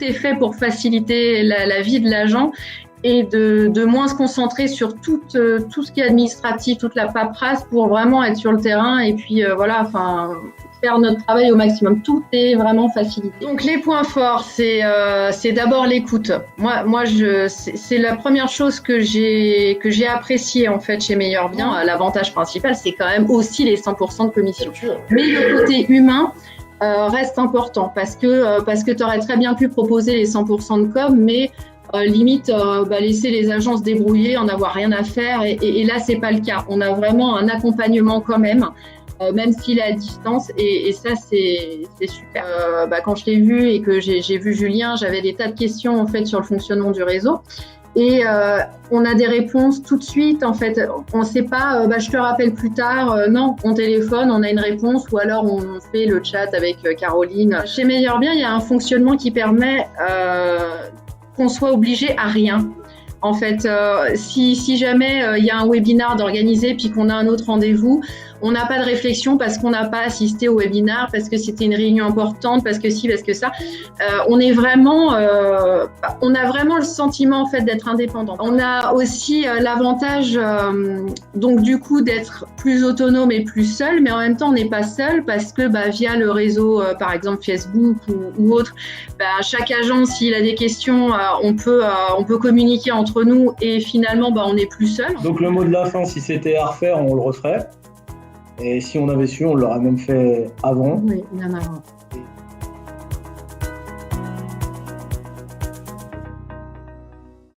est fait pour faciliter la vie de l'agent et de moins se concentrer sur tout ce qui est administratif, toute la paperasse pour vraiment être sur le terrain et puis faire notre travail au maximum. Tout est vraiment facilité. Donc les points forts, c'est d'abord l'écoute. Moi, c'est la première chose que j'ai appréciée en fait chez Meilleur Bien. L'avantage principal, c'est quand même aussi les 100% de commission. Mais le côté humain reste important parce que tu aurais très bien pu proposer les 100% de com, mais limite laisser les agences se débrouiller, en avoir rien à faire et là c'est pas le cas. On a vraiment un accompagnement quand même s'il est à distance et ça c'est super. Quand je l'ai vu et que j'ai vu Julien, j'avais des tas de questions en fait sur le fonctionnement du réseau et on a des réponses tout de suite en fait. On sait pas je te rappelle plus tard, non, on téléphone, on a une réponse ou alors on fait le chat avec Caroline. Chez Meilleur Bien, il y a un fonctionnement qui permet qu'on soit obligé à rien. En fait, si jamais il y a un webinar d'organiser puis qu'on a un autre rendez-vous, on n'a pas de réflexion parce qu'on n'a pas assisté au webinar, parce que c'était une réunion importante, parce que ci, parce que ça. On a vraiment le sentiment en fait d'être indépendant. On a aussi l'avantage donc du coup d'être plus autonome et plus seul, mais en même temps on n'est pas seul parce que via le réseau par exemple Facebook ou autre, chaque agent s'il a des questions, on peut communiquer entre nous et finalement on n'est plus seul. Donc le mot de la fin, si c'était à refaire, on le referait. Et si on avait su, on l'aurait même fait avant. Oui, bien avant.